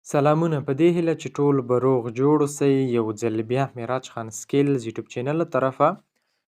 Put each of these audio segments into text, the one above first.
سلامونه په دې هیله چې ټول به روغ جوړ اوسئ. یو ځل بیا معراج خان سکیلز یوټیوب چینل له طرفه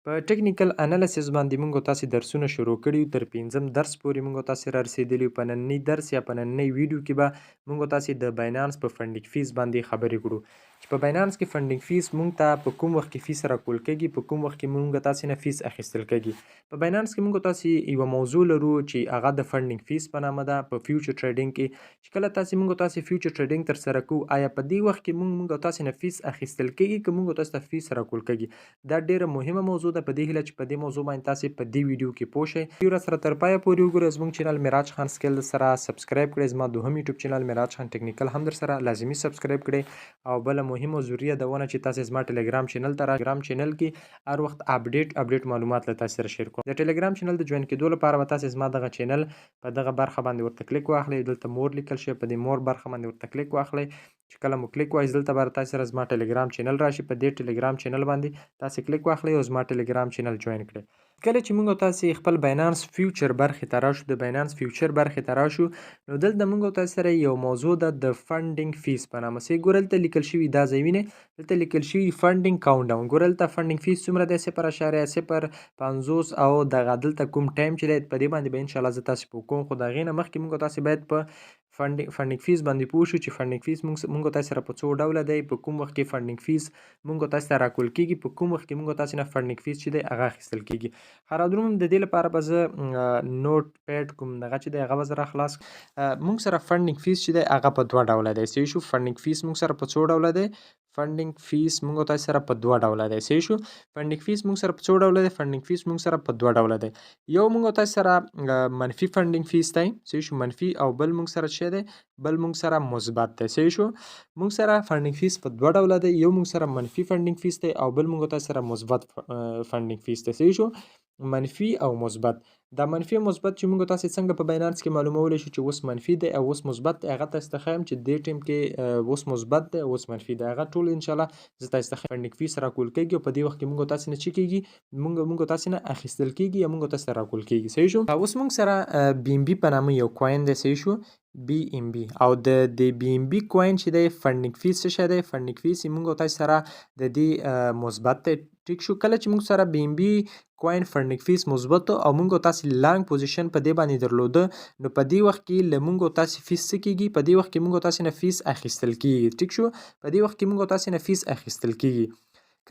په ټیکنیکل انالیسس باندې موږ تاسې درسونه شروع کړي یو. تر 5م درس پورې موږ تاسې را رسېدلي یو. په ننني درس یا په نننۍ ویډیو کې به موږ تاسې د باینانس په فنډینګ فیس باندې خبرې کړو چې په باینانس کې فنډینګ فیس موږ ته په کوم وخت کې فیس راکول کېږي، په کوم وخت کې موږ تاسې نه فیس اخیستل کېږي. په باینانس کې موږ تاسې یوه موضوع لرو چې هغه د فنډینګ فیس په نامه ده. په فیوچر ټریډینګ کې چې کله تاسې فیوچر ټریډینګ تر سره کوو، آیا په دې وخت کې موږ تاسې نه فیس اخیستل کېږي که موږ تاسو ته فیس راکول کېږي؟ دا ډیره مهمه موضوع ده. په دې هیله چې په دې موضوع باندې تاسې په دې ویډیو کې پوه شئ. ویډیو را سره تر پایه پورې وګورئ. زموږ چینل معراج خان سکیل سره سبسکرایب کړئ. زما دوهم یوټیوب چینل معراج خان ټیکنیکل هم در سره لازمي سبسکرایب کړئ. او بله مهمه ضروریه ده ونه چې تاسې زما ټلګرام چینل ته ټلګرام چینل کې هر وخت اپډیټ معلومات له تاسې سره شیر کوم. د ټلګرام چینل د جوین کېدو لپاره به تاسې زما دغه چینل په دغه برخه باندې ورته کلیک واخلئ. دلته مور لیکل شوی، په دې مور برخه باندې ورته کلیک واخلئ. چې کله مو کلیک وایي دلته به تاسې سره زما ټلګرام چینل راشي. په دې ټلګرام چینل باندې تاسې کلیک واخلئ او زما ټلګرام چینل جوین کړئ. کله چې موږ تاسې خپل باینانس فیوچر برخې ته راشو، د باینانس فیوچر برخې ته راشو، نو دلته موږ تاسې سره یو موضوع ده د فنډینګ فیس په نامه. سې ګورئ دلته لیکل شوي دا ځای وینئ، دلته لیکل شوي فنډینګ کاونټ ډاون. ګورئ دلته فنډینګ فیس څومره دی؟ 0.050 او دغه دلته کوم ټایم چې دی په دې باندې به انشاءالله زه تاسې پوه کوم. خو د هغې نه مخکې موږ تاسې باید په فنډینګ فیس باندې پوه شو چې فنډینګ فیس موږ تاسې سره په څو ډوله دی، په کوم وخت کې فنډینګ فیس موږ تاسې ته راکول کېږي، په کوم وخت کې موږ تاسې نه فنډینګ فیس چې دی هغه اخیستل کېږي. هرادروم د دې لپاره به زه نوټ پیډ کوم دغه چې دی هغه به زه راخلاص موږ سره فنډینګ فیس چې دی هغه په 2 ډوله دی. صحیح شو. فنډینګ فیس موږ سره په څو ډوله دی؟ فنډینګ فیس موږ تاسې سره په 2 ډوله دی. صحیح شو. فنډینګ فیس موږ سره په څو ډوله دی؟ فنډینګ فیس موږ سره په 2 ډوله دی. یو موږ تاسې سره منفي فنډینګ فیس دی. صحیح شو. منفي. او بل موږ سره څه دی؟ بل موږ سره مثبت دی. صحیح شو. موږ سره فنډینګ فیس په 2 ډوله دی. یو موږ سره منفي فنډینګ فیس دی او بل موږ تاسې سره مثبت فنډینګ فیس دی. صحیح شو. منفي او مثبت. دا منفي او مثبت چې موږ تاسې څنګه په باینانس کې معلومولی شو چې اوس منفي دی او اوس مثبت دی؟ هغه تاسې ته ښایم چې دې ټایم کې اوس مثبت دی او اوس منفي دی. هغه ټول انشاءالله زه تاسې ته فنډینګ فیس راکول کېږي او په دې وخت کې موږ تاسې نه څه کېږي؟ موږ تاسې نه اخیستل کېږي یا موږ تاسې ته راکول کېږي. صحیح شو. اوس موږ سره بي ام بي په نامه یو کوین دی. صحیح شو. بي ام بي او د بي ام بي کوین چې دی فنډینګ فیس څه شی دی؟ فنډینګ فیس یې موږ تاسې سره د دې مثبت دی. ټیک شو. کله چې موږ سره بي ام بي کوین فنډینګ فیس مثبت او موږ تاسې لانګ پوزیشن په دې باندې درلوده، نو په دې وخت کې له موږ تاسې فیس څه کېږي؟ په دې وخت کې موږ تاسې نه فیس اخیستل کېږي. ټیک شو. په دې وخت کې موږ تاسې نه فیس اخیستل کېږي.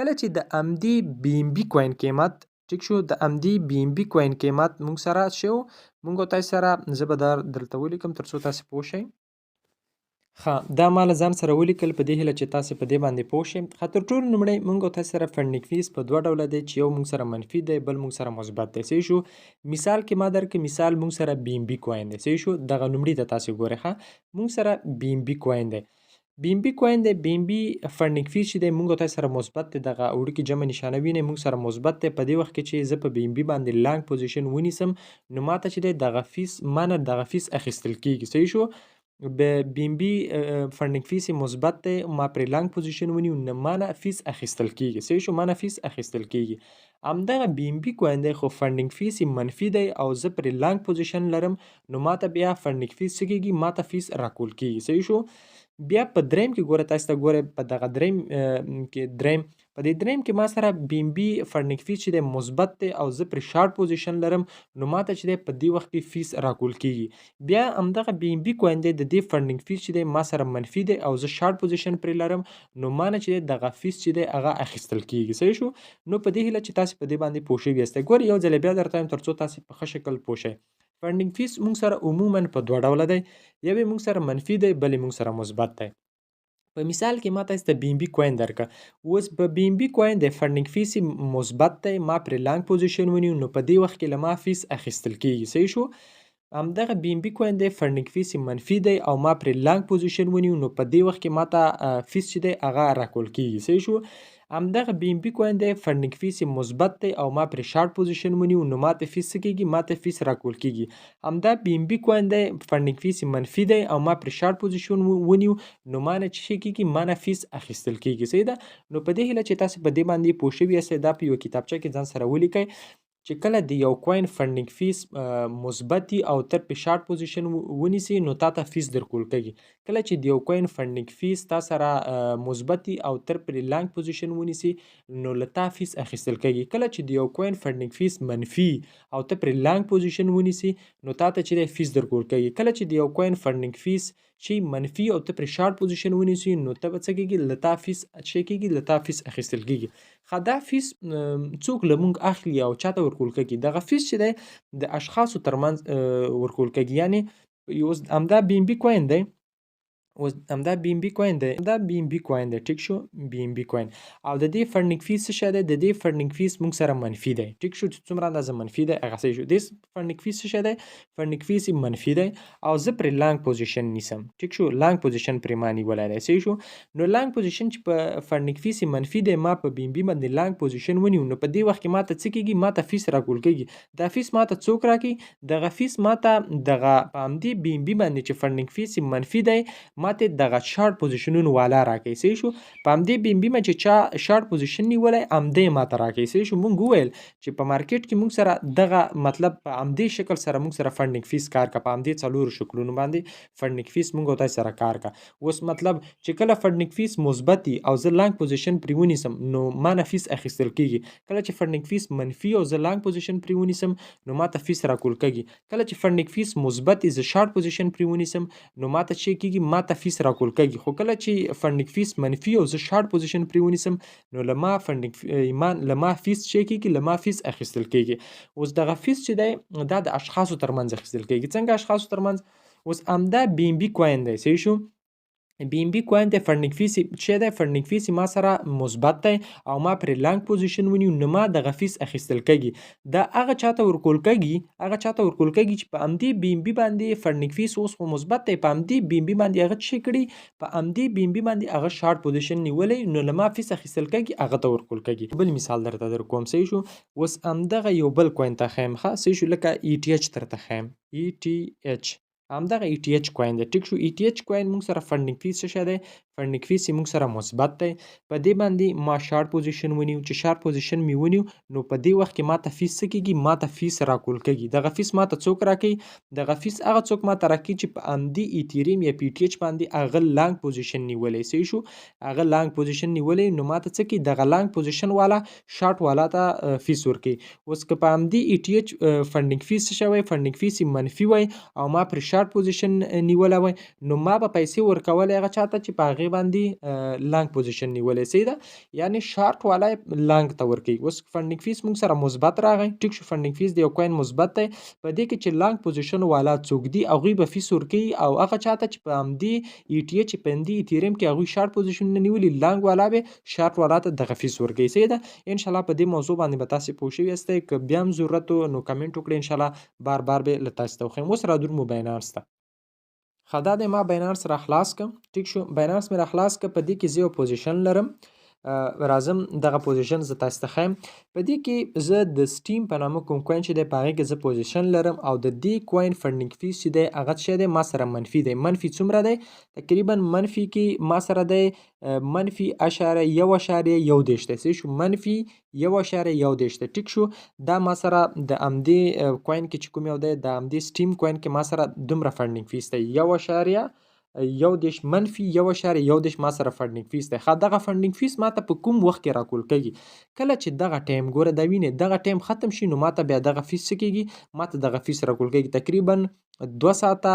کله چې د همدې بي ام بي کوین قیمت ټیک شو، د همدې بي ام بي کوین قیمت موږ سره شو، موږ تاسې سره زه به دلته ولیکم تر څو تاسې پوه شئ. دا ما له ځان سره ولیکل په دې هیله چې تاسې په دې باندې پوه شئ. تر ټولو لومړی موږ تاسې سره فنډینګ فیس په 2 ډوله دی چې یو موږ سره منفي دی، بل موږ سره مثبت دی. صحیح شو. مثال کې ما درکړه، مثال موږ سره بي ام بي کوین دی. صحیح شو. دغه لومړي ته تاسې ګورئ. موږ سره بي ام بي کوین دی. بي ام بي کوین دی. بي ام بي فنډینګ فیس چې دی موږ تاسې سره مثبت دی. دغه وړوکې جمع نشانه وینئ موږ سره مثبت دی. په دې وخت کې چې زه په بي ام بي باندې لانګ پوزیشن ونیسم، نو ماته چې دی دغه فیس ما نه دغه فیس اخیستل کېږي. صحیح شو. بي ام بي فنډینګ فیس مثبت دی، ما پرې لانګ پوزیشن ونیو، نه ما نه فیس اخیستل کېږي. صحیح شو. ما نه فیس اخیستل کېږي. همدغه بي ام بي کوین دی خو فنډینګ فیس منفي دی او زه پرې لانګ پوزیشن لرم، نو ماته بیا فنډینګ فیس څه کېږي؟ ماته فیس راکول کېږي. صحیح شو. بیا په دریم کې ګوره، تاسې ته ګوره په دغه دریم کې په دې دریم کې ما سره بي ام بي فنډینګ فیس چې دی مثبت دی او زه پرې شارټ پوزیشن لرم، نو ماته چې دی په دې وخت کې فیس راکول کېږي. بیا همدغه بي ام بي کوین دی، د دې فنډینګ فیس چې دی ما سره منفي دی او زه شارټ پوزیشن پرې لرم، نو ما نه چې دی دغه فیس چې دی هغه اخیستل کېږي. صحیح شو. نو په دې هیله چې تاسې په دې باندې پوه شوي یاستئ. ګورئ یو ځل بیا درته وایم تر څو تاسې په ښه شکل پوه شئ. فنډینګ فیس موږ سره عموما په 2 ډوله دی. یو یې موږ سره منفي دی، بل یې موږ سره مثبت دی. په مثال کې ما تاسې ته بي ام بي کوین درکړه. اوس په بي ام بي کوین د فنډینګ فیس مثبت دی، ما پرې لانګ پوزیشن ونیو، نو په دې وخت کې له ما فیس اخیستل کېږي. صحیح شو. همدغه بي ام بي کوین دی فنډینګ فیس منفي دی او ما پرې لانګ پوزیشن ونیو، نو په دې وخت کې ماته فیس چې دی هغه راکول کېږي. صحیح شو. همدغه بي ام بي کوین دی فنډینګ فیس مثبت دی او ما پرې شارټ پوزیشن ونیو، نو ماته فیس څه کېږي؟ ماته فیس راکول کېږي. همدا بي ام بي کوین دی فنډینګ فیس منفي دی او ما پرې شارټ پوزیشن ونیو، نو ما نه څه کېږي؟ ما نه فیس اخیستل کېږي. صحیح ده. نو په دې هیله چې تاسې په دې باندې پوه شوي یاستئ. دا په یوه کتابچه کې ځان سره ولیکئ. چې کله د یو کوین فنډینګ فیس مثبت او تر په شارټ پوزیشن ونیسي نو تا ته فیس درکول کېږي. کله چې د یو کوین فنډینګ فیس تا سره مثبت او تر په لانګ پوزیشن ونیسي نو له تا فیس اخیستل کېږي. کله چې د یو کوین فنډینګ فیس منفي او ته پر لانګ پوزیشن ونیسي نو تا ته چې فیس درکول کېږي. کله چې د یو کوین فنډینګ فیس چې منفي او ته پر شارټ پوزیشن ونیسي نو ته به څه کېږي له تا فیس چې کېږي له تا فیس اخیستل کېږي. دا فیس څوک له موږ اخلي او چاته ورکول کېږي؟ دغه فیس چې دی د اشخاصو ترمنځ ورکول کېږي. یعنې اوس همدا بي ام بي کوین دی، اوس همدا بي ام بي کوین دی، دا بي ام بي کوین دی، ټیک شو، بي ام بي کوین. او د دې فنډینګ فیس څه شی دی؟ د دې فنډینګ فیس موږ سره منفي دی، ټیک شو، چې څومره اندازه منفي دی هغه صحیح شو. دې فنډینګ فیس څه شی دی؟ فنډینګ فیس یې منفي دی او زه پرې لانګ پوزیشن نیسم، ټیک شو، لانګ پوزیشن پرې ما نیولی دی، صحیح شو. نو لانګ پوزیشن چې په فنډینګ فیس یې منفي دی، ما په بي ام بي باندې لانګ پوزیشن ونیو، نو په دې وخت کې ما ته څه کېږي؟ ما ته فیس راکول کېږي. دا فیس ما ته څوک راکوي؟ دغه فیس ما ته دغه په همدې بي ام بي باندې چې فنډینګ فیس یې منفي دی ما ته دغه شارټ پوزیشنونو والا راکوي، صحیح شو. په همدې بي ام بي باندې چې چا شارټ پوزیشن نیولی همدې ما ته راکوي، صحیح شو. موږ وویل چې په مارکیټ کې موږ سره دغه مطلب په همدې شکل سره موږ سره فنډینګ فیس کار کوه، په همدې څلورو شکلونو باندې فنډینګ فیس موږ او تاسې سره کار کوه. اوس مطلب چې کله فنډینګ فیس مثبت وي او زه لانګ پوزیشن پرې ونیسم نو ما نه فیس اخیستل کېږي. کله چې فنډینګ فیس منفي او زه لانګ پوزیشن پرې ونیسم نو ما ته فیس راکول کېږي. کله چې فنډینګ فیس مثبت وي زه شارټ پوزیشن پرې ونیسم نو ما ته چې کېږي ما ته فیس راکول کېږي. خو کله چې فنډینګ فیس منفي او زه شارټ پوزیشن پرې ونیسم نو له ما فیس چې کېږي له ما فیس اخیستل کېږي. اوس دغه فیس چې دی دا د اشخاصو ترمنځ اخیستل کېږي. څنګه اشخاصو ترمنځ؟ اوس همدا بي ام بي کوین دی، صحیح شو. بي ام بي کوین دی، فنډینګ فیس چې دی فنډینګ فیس ما سره مثبت دی او ما پرې لانګ پوزیشن ونیو نو ما دغه فیس اخیستل کېږي. دا هغه چاته ورکول کېږي، هغه چاته ورکول کېږي چې په همدې بي ام بي باندې فنډینګ فیس اوس خو مثبت دی، په همدې بي ام بي باندې هغه څه کړي؟ په همدې بي ام بي باندې هغه شارټ پوزیشن نیولی نو له ما فیس اخیستل کېږي، هغه ته ورکول کېږي. بل مثال درته درکوم، صحیح شو. اوس همدغه یو بل کوین ته ښیم ښه، صحیح شو، لکه ای ټي ایچ درته ښیم، ای ټي ایچ همدغه ای ټي ایچ کوین دی، ټیک شو. ای ټي ایچ کوین موږ سره فنډینګ فیس څه شی دی؟ فنډینګ فیس یې موږ سره مثبت دی. په دې باندې ما شارټ پوزیشن ونیو، چې شارټ پوزیشن مې ونیو نو په دې وخت کې ما ته فیس څه کېږي؟ ما ته فیس راکول کېږي. دغه فیس ما ته څوک راکوي؟ دغه فیس هغه څوک ما ته راکوي چې په همدې ایتیریم یا پی ټي ایچ باندې هغه لانګ پوزیشن نیولی، صحیح شو. هغه لانګ پوزیشن نیولی نو ما ته څه کوي؟ دغه لانګ پوزیشن والا شارټ والا ته فیس ورکوي. اوس که په همدې ای ټي ایچ فنډینګ فیس څه شی وی؟ فنډینګ فیس یې منفي وی او ما پر شارټ پوزیشن نیولی وی نو ما به پیسې ورکولې هغه چاته چې په هغې باندې لانګ پوزیشن نیولی، صحیح ده. یعنې شارټ والا یې لانګ ته ورکوي. اوس فنډینګ فیس موږ سره مثبت راغی، ټیک شو، فنډینګ فیس د یو کوین مثبت دی. په دې کې چې لانګ پوزیشن والا څوک دي هغوی به فیس ورکوي او هغه چاته چې په همدې ای ټي ایچ په همدې ایتیریم کې هغوی شارټ پوزیشنونه نیولي لانګ والا به شارټ والا ته دغه فیس ورکوي، صحیح ده. انشاءالله په دې موضوع باندې به تاسې پوه شوي یاستئ. که بیا هم ضرورت و نو کمنټ وکړئ، انشاءالله بار بار به له تاسې ته وښیم. اوس را درومو بایننس ته. ښه دا دی، ما بایننس را خلاص کړم، ټیک شو. بایننس مې را خلاص کړ. په دې کې زه یو پوزیشن لرم، راځم دغه پوزیشن زه تاسې ته ښیم. په دې کې زه د سټیم په نامه کوم کوین چې دی په هغې کې زه پوزیشن لرم او د دې کوین فنډینګ فیس چې دی هغه څه شی دی؟ ما سره منفي دی. منفي څومره دی؟ تقریبا منفي کې ما سره دی منفي اشاریه یو اشاریه یو دېرش دی، صحیح شو. منفي یو اشاریه یو دېرش دی، ټیک شو. دا ما سره د همدې کوین کې چې کوم یو دی د همدې سټیم کوین کې ما سره دومره فنډینګ فیس دی، یو اشاریه یو دېرش منفي یو اشاریه یو دېرش ما سره فنډینګ فیس دی. ښه دغه فنډینګ فیس ما ته په کوم وخت کې راکول کېږي؟ کله چې دغه ټایم ګوره دا وینې دغه ټایم ختم شي نو ما ته بیا دغه فیس څه کېږي؟ ما ته دغه فیس راکول کېږي. تقریبا 2 ساعته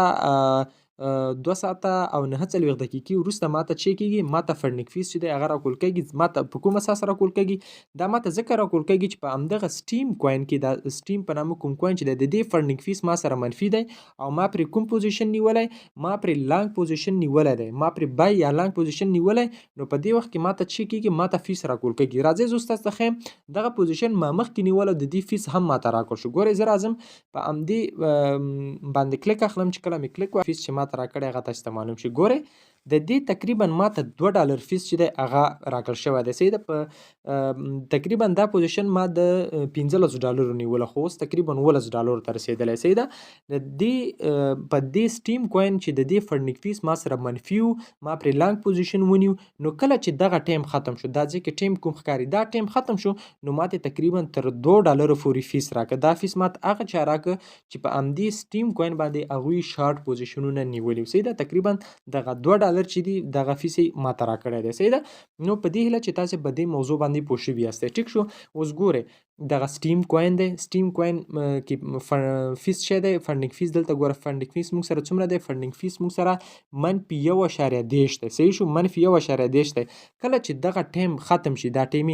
2 ساعته او 49 دقیقې وروسته ما ته چې کېږي؟ ما ته فنډینګ فیس چې دی هغه راکول کېږي. ما ته په کوم اساس راکول کېږي؟ دا ما ته ځکه راکول کېږي چې په همدغه سټیم کوین کې دا سټیم په نامه کوم کوین چې دی د دې فنډینګ فیس ما سره منفي دی او ما پرې کوم پوزیشن نیولی؟ ما پرې لانګ پوزیشن نیولی دی، ما پرې بای یا لانګ پوزیشن نیولی نو په دې وخت کې ما ته چې کېږي؟ ما ته فیس راکول کېږي. راځئ زه اوس تاسو ته ښیم دغه پوزیشن ما مخکې نیولی د دې فیس هم ما ته راکول شو. ګورئ زه راځم په همدې باندې کلیک اخلم، چې کله مې کلیک وکړ فیس چې ما ته راکړی هغه تاسو ته معلوم شي. ګورئ د دې تقریبا ماته $2 فیس چې دی هغه راکړل شوی دی. صحیح ده. په تقریبا دا پوزیشن ما د $15 نیوله خو اوس تقریبا $19 ته رسېدلی. صحیح ده. د دې په دې سټیم کوین چې د دې فنډینګ فیس ما سره منفي و، ما پرې لانګ پوزیشن ونیو، نو کله چې دغه ټایم ختم شو، دا ځکه ټایم کوم ښکاري، دا ټایم ختم شو نو ماته تقریبا تر $2 پورې فیس راکړه. دا فیس ماته هغه چا راکړه چې په همدې سټیم کوین باندې هغوی شارټ پوزیشنونه نیولي وو. صحیح ده. تقریبا دغه $2 چې دي دغه فیس یې ماته راکړی دی. صحیح ده. نو په دې هیله چې تاسې په دې موضوع باندې پوه شوي یاستئ. ټیک شو. اوس ګورئ دغه سټیم کوین دی. سټیم کوین کې فیس څه دی؟ فنډینګ فیس. دلته ګوره فنډینګ فیس موږ سره څومره دی؟ فنډینګ فیس موږ سره -1.30 دی. صحیح شو. -1.30 دی. کله چې دغه ټایم ختم شي، دا ټایم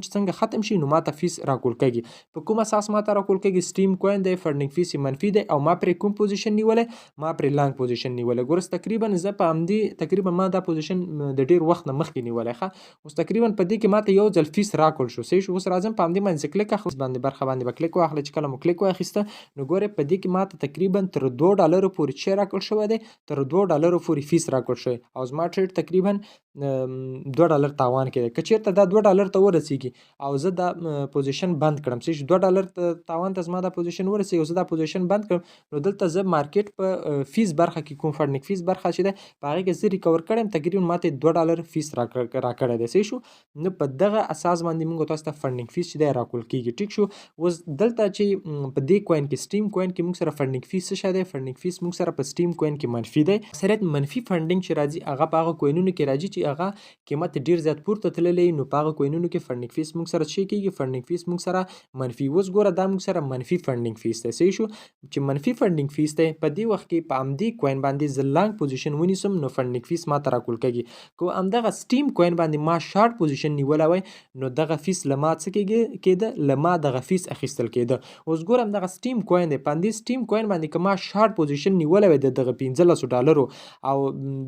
چې څنګه ختم شي نو ماته فیس راکول کېږي. په کوم اساس ماته راکول کېږي؟ سټیم کوین دی، فنډینګ فیس یې منفي دی او ما پرې کوم پوزیشن نیولی؟ ما پرې لانګ پوزیشن نیولی. ګوره تقریبا زه په همدې تقریبا ما دا پوزیشن د ډېر وخت نه مخکې نیولی ښه. اوس تقریبا په دې کې ماته یو ځل فیس راکول شو. صحیح شو. اوس راځم په همدې باندې زه کلیک اخلم، باندې برخه باندې به کلیک واخله. چې کله مو کلیک واخیسته نو ګورئ په دې کې ماته تقریبا تر $2 پورې څه راکړل شوی دی؟ تر $2 پورې فیس راکړل شوی او زما ټریډ تقریبا $2 تاوان کې دی. که چېرته دا $2 ته ورسیږي او زه دا پوزیشن بند کړم، صحیح شو، $2 تاوان ته زما دا پوزیشن ورسیږي او زه دا پوزیشن بند کړم نو دلته زه مارکیټ په فیس برخه کې کوم فنډینګ فیس برخه چې ده په هغې کې زه ریکور کړی یم، تقریبا ماته $2 فیس راکړی دی. صحیح شو. نو په دغه اساس باندې موږ تاسو ته فنډینګ فیس چې دی راکول کېږي. ټیک شو. اوس دلته چې په دې کوین کې سټیم کوین کې موږ سره فنډینګ فیس څه شی دی؟ فنډینګ فیس موږ سره په سټیم کوین کې منفي دی. اکثریت منفي فنډینګ چې راځي هغه په هغه کوینونو کې راځي چې هغه قیمت ډېر زیات پورته تللی نو په هغه کوینونو کې فنډینګ فیس موږ سره څه کېږي؟ فنډینګ فیس موږ سره منفي. اوس ګوره دا موږ سره منفي فنډینګ فیس دی. صحیح شو. چې منفي فنډینګ فیس دی په دې وخت کې په همدې کوین باندې زه لانګ پوزیشن ونیسم نو فنډینګ فیس ماته راکول کېږي. که همدغه سټیم کوین باندې ما شارټ پوزیشن نیولی وای نو دغه فیس له ما څه کېده؟ له ما دغه فیس اخیستل کېده. اوس ګورم دغه سټیم کوین دی، په همدې سټیم کوین باندې که ما شارټ پوزیشن نیولی وای د دغه $15 او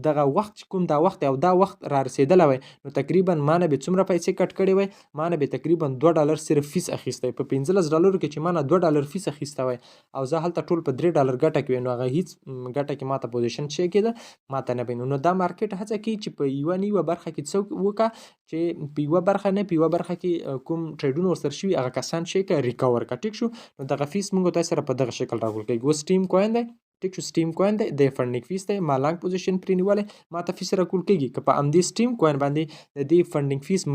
دغه وخت چې کوم دا وخت او دا وخت را رسېدلی وای نو تقریبا ما نه به څومره پیسې کټ کړې وای؟ ما نه به تقریبا $2 صرف فیس اخیستی. په $15 کې چې ما نه $2 فیس اخیستی وای او زه هلته ټول په $3 ګټه کې وای نو هغه هیڅ ګټه کې ماته پوزیشن څه کېده؟ ماته نه بینو. نو دا مارکیټ هڅه کوي چې په یوه نه یوه برخه کې څه وکړه چې په یوه برخه نه په یوه برخه کې کوم ټریډونه ورسره شوي هغه کسان څه کړه؟ ریکور کړه. ټیک شو. نو دغه فیس موږ تاسو سره په دغه شکل راکول کېږي. اوس سټیم کوین دی. ټیک شو. سټیم کوین دی د فنډینګ فیس دی. ما لانګ پوزیشن پرې نیولی ماته فیس راکول کېږي. که په همدې سټیم کوین باندې د دې فنډینګ فیس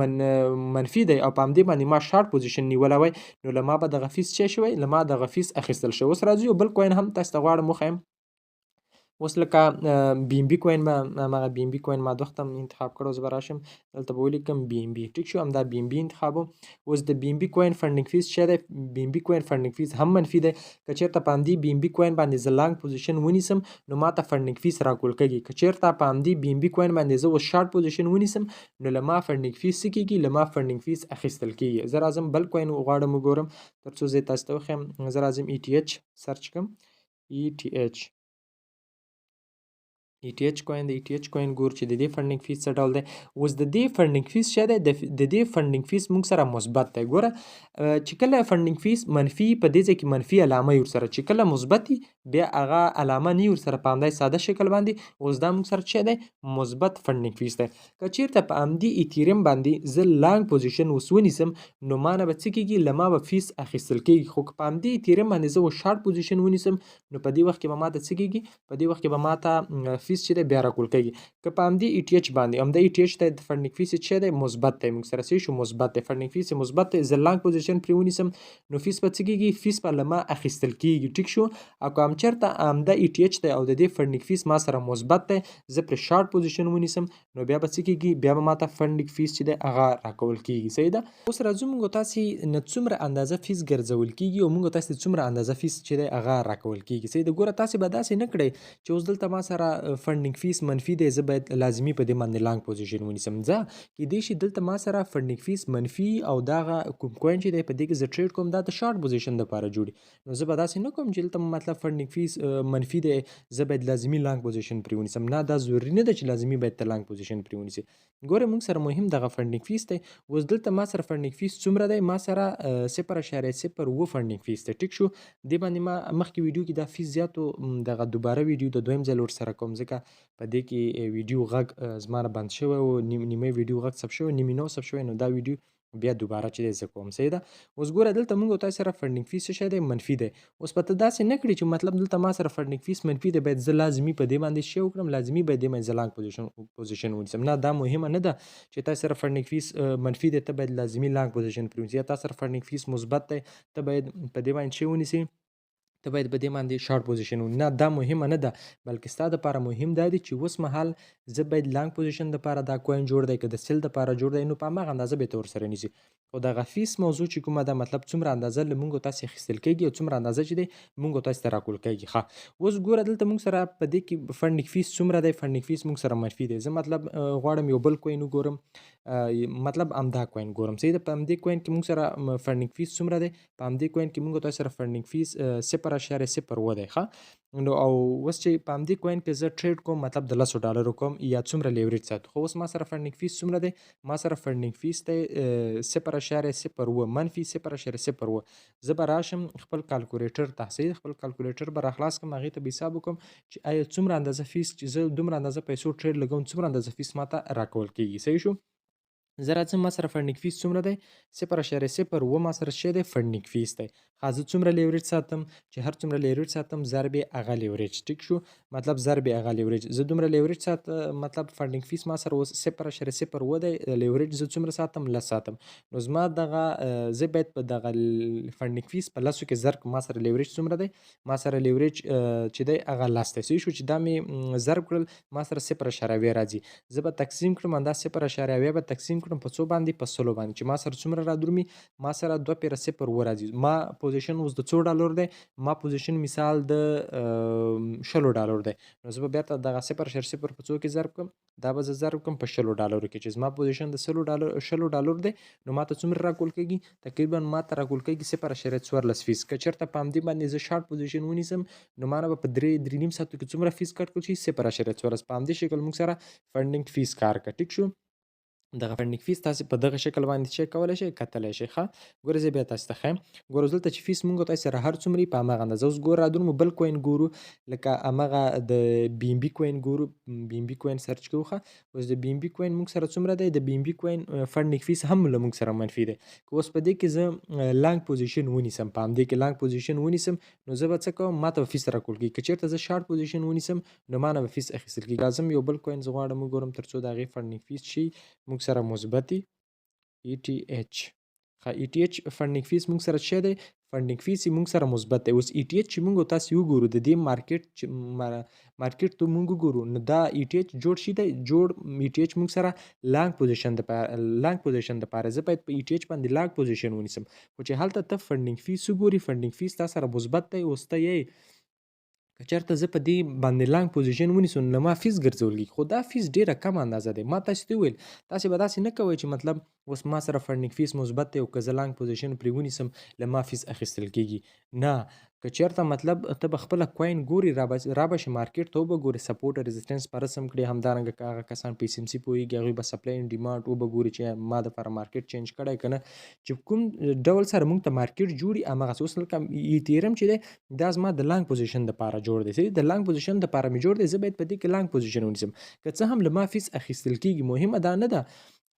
منفي دی او په همدې باندې ما شارټ پوزیشن نیولی وای نو له ما به دغه فیس څه شوی؟ له ما دغه فیس اخیستل شوی. اوس راځو یو بل کوین هم تاسو ته غواړم وښیم. اوس لکه بی ام بي کوین به همغه بی ام بي کوین ما دوخت هم انتخاب کړی. اوس به راشم دلته به ولیکم بی ام بي. ټیک شو. همدا بی ام بي انتخابوم. اوس د بی ام بي کوین فنډینګ فیس څه دی؟ بی ام بي کوین فنډینګ فیس هم منفي دی. که چېرته په همدې بی ام بي کوین باندې زه لانګ پوزیشن ونیسم نو ماته فنډینګ فیس راکول کېږي. که چېرته په همدې بی ام بي کوین باندې زه اوس شارټ پوزیشن ونیسم نو له ما فنډینګ فیس څه کېږي؟ له ما فنډینګ فیس اخیستل کېږي. زه راځم بل کوین غواړم وګورم تر څو زه یې تاسو ته وښیم. زه راځم ای ټي ایچ سرچ کړم. ای ټي ایچ کوین د ای ټي ایچ کوین ګور چې د دې فنډینګ فیس څه ډول دی. اوس د دې فنډینګ فیس څه دی؟ د دې فنډینګ فیس موږ سره مثبت دی. ګوره چې کله فنډینګ فیس منفي په دې ځای کې منفي علامه یې ورسره، چې کله مثبت بیا هغه علامه نه ورسره په همدای ساده شکل باندې. اوس دا موږ سره څه دی؟ مثبت فنډینګ فیس دی. که چېرته په همدې ایتیریم باندې زه لانګ پوزیشن اوس ونیسم نو ما نه به څه کېږي؟ له ما به فیس اخیستل کېږي. خو که په همدې ایتیریم باندې زه اوس شارټ پوزیشن ونیسم نو په دې وخت کې به ماته څه کېږي؟ په دې وخت کې به ماته فیس چې دی بیا راکول کېږي. که په همدې ای ټي ایچ باندې همدا ای ټي ایچ ته د فنډینګ فیس څه دی؟ مثبت دی. موږ سره څه شو؟ مثبت دی. فنډینګ فیس مثبت دی. زه لانګ پوزیشن پرې ونیسم نو فیس به څه کېږي؟ فیس به له ما اخیستل کېږي. ټیک شو. او که هم چېرته همدا ای ټي ایچ دی او د دې فنډینګ فیس ما سره مثبت دی، زه پرې شارټ پوزیشن ونیسم نو بیا به څه کېږي؟ بیا به ماته فنډینګ فیس چې دی هغه راکول کېږي. صحیح ده. اوس راځو موږ تاسې نه څومره اندازه فیس ګرځول کېږي او موږ تاسې څومره اندازه فیس چې دی هغه راکول کېږي. صحیح ده. ګوره تاسې به داسې نه کړئ چې اوس دلته ما سره فنډینګ فیس منفي دی، زه باید لازمي په دې باندې لانګ پوزیشن ونیسم. ځه کېدای شي دلته ما سره فنډینګ فیس منفي او دغه کوم کوین چې دی په دې کې زه ټریډ کوم دا د شارټ پوزیشن دپاره جوړي نو زه به داسې نه کوم چې دلته مطلب فنډینګ فیس منفي دی زه باید لازمي لانګ پوزیشن پرې ونیسم. نه، دا ضروري نه ده چې لازمي باید ته لانګ پوزیشن پرې ونیسې. ګوره موږ سره مهم دغه فنډینګ فیس دی. اوس دلته ما سره فنډینګ فیس څومره دی؟ ما سره 0.07 فنډینګ فیس دی. ټیک شو. دې باندې ما مخکې ویډیو کې دا فیس زیاتو دغه دوباره ویډیو د دویم ځل ورسره کوم ځکه ځکه په دې کې ویډیو غږ زما نه بند شوی و، نیمه ویډیو غږ ثبت شوی، نیمې نه و ثبت شوی، نو دا ویډیو بیا دوباره چې دی زه کوم. صحیح ده. اوس ګوره دلته موږ او تاسو سره فنډینګ فیس څه شی دی؟ منفي دی. اوس په ته داسې نه کړي چې مطلب دلته ما سره فنډینګ فیس منفي دی، باید زه لازمي په دې باندې شی وکړم، لازمي باید دې باندې زه لانګ پوزیشن ونیسم. نه، دا مهمه نه ده چې تاسو سره فنډینګ فیس منفي دی ته باید لازمي لانګ پوزیشن پرې ونیسې، یا تاسو سره فنډینګ فیس مثبت دی ته باید په دې باندې شی ونیسې، ته باید په دې باندې شارټ پوزیشن ونیسې. نه، دا مهمه نه ده، بلکې ستا دپاره مهم دا دی چې اوس مهال زه باید لانګ پوزیشن دپاره دا کوین جوړ دی، که د سیل دپاره جوړ دی، نو په هماغه اندازه به یې ته ورسره نیسي. خو دغه فیس موضوع چې کومه ده، مطلب څومره اندازه له موږ او تاسې اخیستل کېږي او څومره اندازه چې دی موږ او تاسې ته راکول کېږي. ښه، اوس ګوره دلته موږ سره په دې کې فنډینګ فیس څومره دی؟ فنډینګ فیس موږ سره منفي دی. زه مطلب غواړم یو بل کوین وګورم، مطلب همدا کوین ګورم. صحیح ده. په همدې کوین کې موږ سره فنډینګ فیس څومره دی؟ په همدې کوین کې موږ او تاسو سره فنډینګ فیس 0.07 دی. ښه، نو او اوس چې په همدې کوین کې زه ټریډ کوم، مطلب د $10 کوم یا څومره لیوریج ساتو. خو اوس ما سره فنډینګ فیس څومره دی؟ ما سره فنډینګ فیس دی 0.07 منفي 0.07. زه به راشم خپل کالکولیټر ته، صحیح، خپل کالکولیټر به راخلاص کړم، هغې ته به حساب وکړم چې آیا څومره اندازه فیس چې زه دومره اندازه پیسو ټریډ لګوم، څومره اندازه فیس ما ته راکول کېږي. صحیح شو. زه راځم، ما سره فنډینګ فیس څومره دی؟ 0.07 ما سره شی دی فنډینګ فیس دی. ښه، زه څومره لیوریج ساتم؟ چې هر څومره لیوریج ساتم ضرب هغه لیوریج. ټیک شو، مطلب ضرب هغه لیوریج. زه دومره لیوریج مطلب فنډینګ فیس ما سره اوس 0.07 دی، لیوریج زه څومره ساتم؟ 10 ساتم. نو زما دغه زه باید په دغه فنډینګ فیس په 10 کې ضرب کړم. ما سره لیوریج څومره دی؟ ما سره لیوریج چې دی هغه 10 دی. صحیح شو. چې دا مې ضرب کړل، ما سره 0.0 راځي. زه به تقسیم کړم، دا 0.0 به تقسیم کړم په څو باندې؟ په 100 باندې. چې ما سره څومره را درومي؟ ما سره 2.0 راځي. ما پوزیشن اوس د $100 دی، ما پوزیشن مثال د $10 دی. نو زه به بیا ته دغه 0.0 په څو کې ضرب کړم؟ دا به زه ضرب کړم په $10 کې، چې زما پوزیشن د $10 دی. نو ما ته څومره راکول کېږي؟ تقریبا ما ته راکول کېږي 0.14 فیس. که چېرته په همدې باندې زه شارټ پوزیشن ونیسم، نو ما نه به په 3.5 ساعتو کې څومره فیس کټ کړل شي؟ 0.14. په همدې شکل موږ سره فنډینګ فیس کار کوي. ټیک شو. دغه فنډینګ فیس تاسې په دغه شکل باندې چیک کولی شئ، کتلی شئ. ښه، ګوره زه بیا تاسو ته ښیم. ګوره دلته چې فیس موږ او تاسو سره هر څومره په هماغه اندازه. اوس ګوره را درومو بل کوین ګورو، لکه هماغه د بي ام بي کوین ګورو. بي ام بي کوین سرچ کوو. ښه، اوس د بي ام بي کوین موږ سره څومره دی؟ د بي ام بي کوین فنډینګ فیس هم له موږ سره منفي دی. که اوس په دې کې زه لانګ پوزیشن ونیسم، په همدې کې لانګ پوزیشن ونیسم، نو زه به څه کوم؟ ما ته به فیس راکول کېږي. که چېرته زه شارټ پوزیشن ونیسم، نو ما نه به فیس اخیستل کېږي. راځم یو بل کوین زه غواړم وګورم تر څو د هغې فنډینګ فیس شي موږ سره مثبت ETH. ښه، ETH فنډینګ فیس موږ سره څه دی؟ فنډینګ فیس یې موږ سره مثبت دی. اوس ETH چې موږ او تاسې وګورو، د دې مارکیټ ته موږ وګورو، نو دا ETH جوړ شي دی، جوړ ETH موږ سره لانګ پوزیشن دپاره. زه باید په ETH باندې لانګ پوزیشن ونیسم. خو چې هلته ته فنډینګ فیس وګوري، فنډینګ فیس تا سره مثبت دی. اوس ته یې که چېرته زه په دې باندې لانګ پوزیشن ونیسم، نو ما فیس ګرځول کېږي. خو دا فیس ډېره کم اندازه دی. ما تاسې ته وویل تاسې به داسې نه کوئ چې مطلب اوس ما سره فنډینګ فیس مثبت دی او که زه لانګ پوزیشن پرې ونیسم له ما فیس اخیستل کېږي. نه، که چېرته مطلب ته به خپله کوین ګوري، را به شي مارکیټ ته وبه ګورې، سپورټ او رزسټنس په رسم کړي. همدارنګه که هغه کسان په SMC پوهېږي، هغوی به سپلای اینډ ډیمانډ وبه ګوري چې ما دپاره مارکیټ چینج کړی که نه، چې کوم ډول سره موږ ته مارکیټ جوړي هماغسې. اوس لکه ایتیرم چې دی، دا زما د لانګ پوزیشن دپاره جوړ دی. صحیح، د لانګ پوزیشن دپاره مې جوړ دی. زه باید په دې کې لانګ پوزیشن ونیسم. که څه هم له ما فیس اخیستل کېږي، مهمه دا نه ده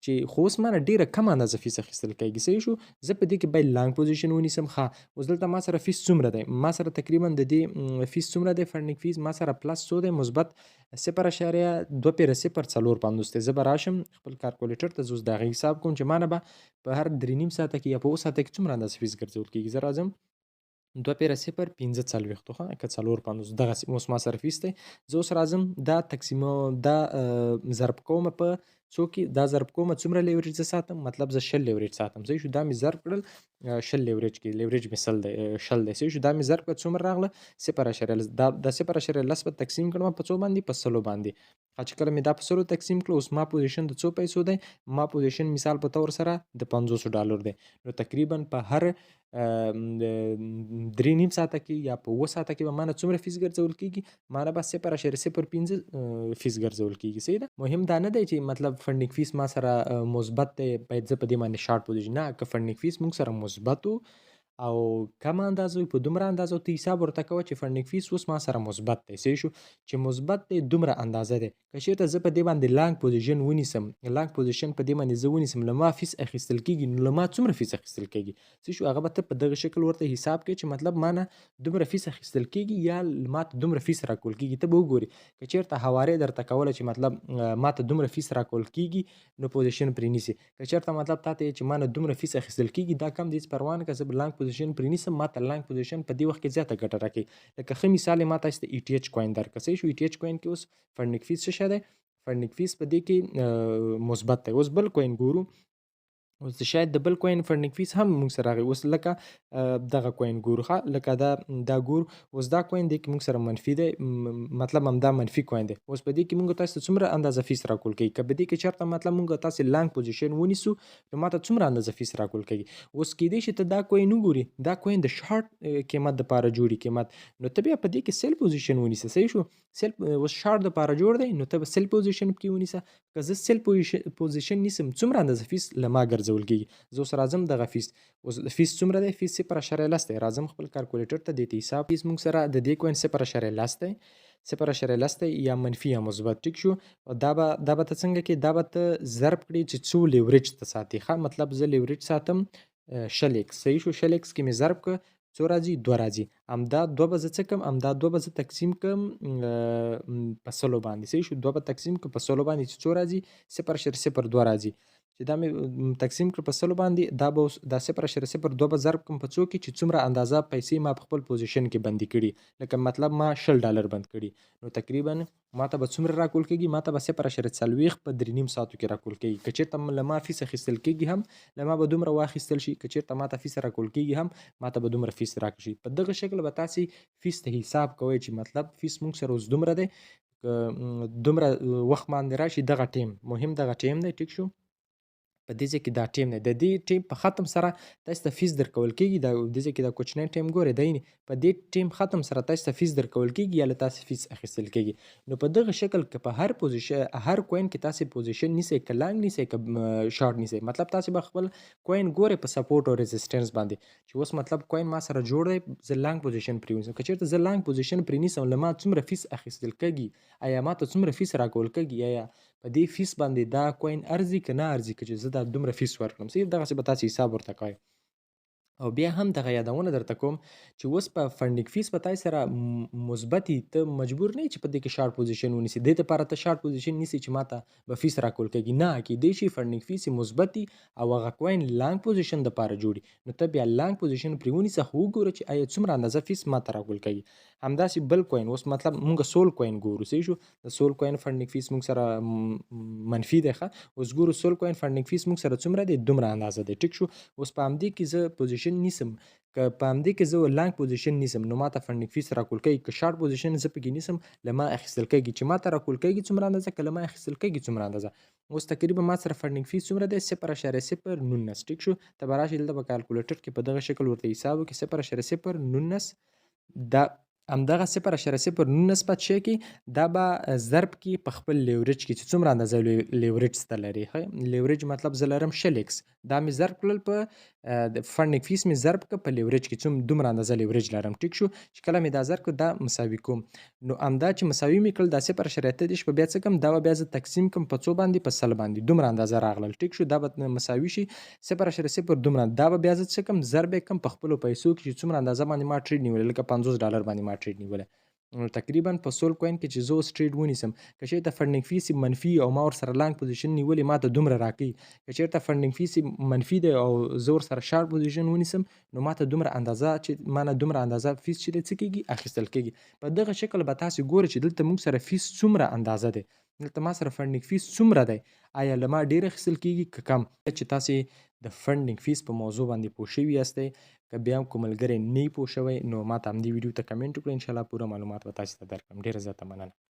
چې خو اوس ما نه ډېره کم اندازه فیس اخیستل کېږي. صحیح شو. زه په دې کې باید لانګ پوزیشن ونیسم. ښه، اوس دلته ما سره فیس څومره دی؟ ما سره تقریبا د دې فیس څومره دی؟ فنډینګ فیس ما سره پلس څو دی؟ مثبت 0.204 دی. زه به راشم خپل کالکولیټر ته، زه اوس د هغې حساب کوم چې ما نه به په هر 3.5 ساعته کې یا په 7 ساعته کې څومره اندازه فیس ګرځول کېږي. زه راځم 2.045 که 450 دغسې اوس ما سره فیس دی. زه اوس راځم دا ضرب کومه په څو کې؟ دا ضرب کومه څومره لیوریج زه ساتم؟ مطلب زه 10 لیوریج ساتم. صحیح شو. دا مې ضرب کړل 10 لیوریج کې، لیوریج مې 10 دی. صحیح شو. دا مې ضرب کړل څومره راغله؟ 0.10. دا 0.10 به تقسیم کړم په څو باندې؟ په 100 باندې. چې کله مې دا په 100 تقسیم کړل، اوس ما پوزیشن د څو پیسو دی؟ ما پوزیشن مثال په طور سره د $500 دی. نو تقریبا په هر 3.5 ساعته کې یا په 7 ساعته کې به ما نه څومره فیس ګرځول کېږي؟ ما نه به 0.05 فیس ګرځول کېږي. صحیح ده. مهم دا نه دی چې مطلب فنډینګ فیس ما سره مثبت دی باید زه په دې باندې شارټ پوزیشن. نه، که فنډینګ فیس موږ سره مثبت و او کمه اندازه وي په دومره اندازه ته حساب ورته کوه چې فنډینګ فیس اوس ما سره مثبت دی. صحیح شو چې مثبت دی دومره اندازه دی. که چېرته زه په دې باندې لانګ پوزیشن ونیسم، لانګ پوزیشن په دې باندې زه ونیسم، له ما فیس اخیستل کېږي، نو له ما څومره فیس اخیستل کېږي؟ صحیح شو هغه به ته په دغه شکل ورته حساب کړې چې مطلب ما نه دومره فیس اخیستل کېږي یا ما ته دومره فیس راکول کېږي. ته به وګورې که چېرته هوارې درته کوله چې مطلب ما ته دومره فیس راکول کېږي نو پوزیشن پرې نیسي. که چېرته مطلب تا ته چې ما نه دومره فیس اخیستل کېږي دا کم دی هېڅ پروا نه کړه، زه به لانګ پوزیشن پرې نیسم، ما ته لانګ پوزیشن په دې وخت کې زیاته ګټه راکوي. لکه ښه مثال یې ما تاسو ته ای ټي ایچ کوین درکړه. صحیح شو ای ټي ایچ کوین کې اوس فنډینګ فیس څه شی دی؟ فنډینګ فیس په دې کې مثبت دی. اوس بل کوین ګورو، اوس شاید د بل کوین فنډینګ فیس هم موږ سره راغی. اوس لکه دغه کوین ګورو ښه، لکه دا ګورو، اوس دا کوین دی کې موږ سره منفي دی، مطلب همدا منفي کوین دی. اوس په دې کې موږ تاسو ته څومره اندازه فیس راکول کېږي؟ که په دې کې چېرته مطلب موږ تاسې لانګ پوزیشن ونیسو نو ما ته څومره اندازه فیس راکول کېږي؟ اوس کېدای شي ته دا کوین وګوري، دا کوین د شارټ قیمت دپاره جوړي قیمت، نو ته بیا په دې کې سیل پوزیشن ونیسه. صحیح شو سیل اوس شارټ دپاره جوړ دی نو ته به سیل پوزیشن پکې ونیسه. که زه سیل پوزیشن نیسم څومره اندازه فیس له ما ګرځول کېږي؟ زه اوس راځم دغه فیس، اوس فیس څومره دی؟ فیس 0.10 دی. راځم خپل کالکولیټر ته دې ته حساب فیس موږ سره د دې کوین 0.10 دی، 0.10 دی یا منفي یا مثبت. ټیک شو دا به ته څنګه کې دا به ته ضرب کړې چې څو لیوریج ته ساتي. ښه مطلب زه لیوریج ساتم 100x. صحیح شو 100x کې مې ضرب کړه څو راځي؟ 2 راځي. همدا 2 به زه څه کړم؟ همدا 2 به زه تقسیم کړم په 100 باندې. صحیح شو 2 به تقسیم کړم په 100 باندې چې څو راځي؟ 0.02 راځي. چې دا مې تقسیم کړ په 100 باندې، دا به اوس دا 0.02 به ضرب کړم په څو کې چې څومره اندازه پیسې ما په خپل پوزیشن کې بندي کړي. لکه مطلب ما $10 بند کړي نو تقریبا ما ته به څومره راکول کېږي؟ ما ته به 0.40 په 3.5 ساعتو کې راکول کېږي. که چېرته له ما فیس اخیستل کېږي هم له ما به دومره واخیستل شي، که چېرته ما ته فیس راکول کېږي هم ما ته به دومره فیس راکړل شي. په دغه شکل به تاسې فیس ته حساب کوئ چې مطلب فیس موږ سره اوس دومره دی، که دومره وخت باندې راشي دغه ټیم مهم دغه ټیم دی. ټیک شو په دې ځای کې دا ټیم دی، د دې ټیم په ختم سره تاسو ته فیس درکول کېږي. دا دې ځای کې دا کوچنی ټیم ګورئ دی په دې ټیم ختم سره تاسو ته فیس درکول کېږي یا له تاسې فیس اخیستل کېږي. نو په دغه شکل که په هر پوزیشن هر کوین کې تاسې پوزیشن نیسئ، که لانګ نیسئ که شارټ نیسئ، مطلب تاسې به خپل کوین ګورئ په سپورټ او ریزسټنس باندې چې اوس مطلب کوین ما سره جوړ دی، زه لانګ پوزیشن پرې ونیسم. که چېرته زه لانګ پوزیشن پرې نیسم له ما څومره فیس اخیستل کېږي، آیا ما ته څومره فیس راکول کېږي، آیا په دې فیس باندې دا کوین ارزي که نه ارزي، که چې زه دا دومره فیس ورکړم. صحیح دغسې به تاسې حساب ورته کوئ. او بیا هم دغه یادونه درته کوم چې اوس په فنډینګ فیس په تاسې سره مثبت ته مجبور نه یې چې په دې کې شارټ پوزیشن ونیسي. دې دپاره ته شارټ پوزیشن نیسي چې ما ته به فیس راکول کېږي، نه کېدای شي فنډینګ فیس یې مثبت او هغه کوین لانګ پوزیشن دپاره جوړي، نو ته بیا لانګ پوزیشن پرې ونیسه، خو وګوره چې آیا څومره اندازه فیس ما ته راکول کېږي. همداسې بل کوین اوس مطلب مونږ سول کوین ګورو. صحیح شو د سول کوین فنډینګ فیس مونږ سره منفي دی. ښه اوس ګورو سول کوین فنډینګ فیس مونږ سره څومره دی؟ دومره اندازه دی. ټیک شو اوس په همدې کې زه پوزیشن نیسم، که په همدې کې زه لانګ پوزیشن نیسم نو ما ته فنډینګ فیس راکول کېږي، که شارټ پوزیشن زه پکې نیسم له ما اخیستل کېږي، چې ما ته راکول کېږي څومره اندازه، که له ما اخیستل کېږي څومره اندازه. اوس تقریبا ما سره فنډینګ فیس څومره دی؟ 0.019. ټیک شو ته به راشئ دلته په کالکولیټر کې په دغه شکل ورته حساب وکړئ 0.019 دا همدغه 0.019 په شی کې دا به ضرب کې په خپل لیوریج کې چې څومره اندازه لیوریج ته لري. لیوریج مطلب زه لرم 100x، دا مې ضرب کړل په فنډینګ فیس مې ضرب کړه په لیوریج کې دومره اندازه لیوریج لرم. ټیک شو چې کله مې دا ضرب کړ دا مساوي کوم، نو همدا چې مساوي مې کړل دا 0.30 به بیا څه کوم، دا به بیا زه تقسیم کوم په څو باندې؟ په 100 باندې. دومره اندازه راغلل. ټیک شو دا به مساوي شي 0.0 دومره، دا به بیا زه څه کوم ضرب یې کوم په خپلو پیسو کې چې څومره اندازه باندې ما ټریډ نیولی، لکه $50 باندې ما ټریډ نیولی. نو تقریبا په سول کوین کې چې زه اوس ټریډ ونیسم، که چېرته فنډینګ فیس منفي او ما ورسره لانګ پوزیشن نیولی ما ته دومره راکوي، که چېرته فنډینګ فیس منفي دی او زه ورسره شارټ پوزیشن ونیسم نو ما ته دومره اندازه چې ما نه دومره اندازه فیس چې دی څه کېږي؟ اخیستل کېږي. په دغه شکل به تاسې ګورئ چې دلته موږ سره فیس څومره اندازه دی، دلته ما سره فنډینګ فیس څومره دی، آیا له ما ډېر اخیستل کېږي که کم. چې تاسې د فنډینګ فیس په موضوع باندې پوه شوي یاستئ، که بیا هم کوم ملګری نه یې پوه شوی نو ما ته همدې ویډیو ته کمنټ وکړئ، انشاءالله پوره معلومات به تاسې ته درکړم. ډېره زیاته مننه.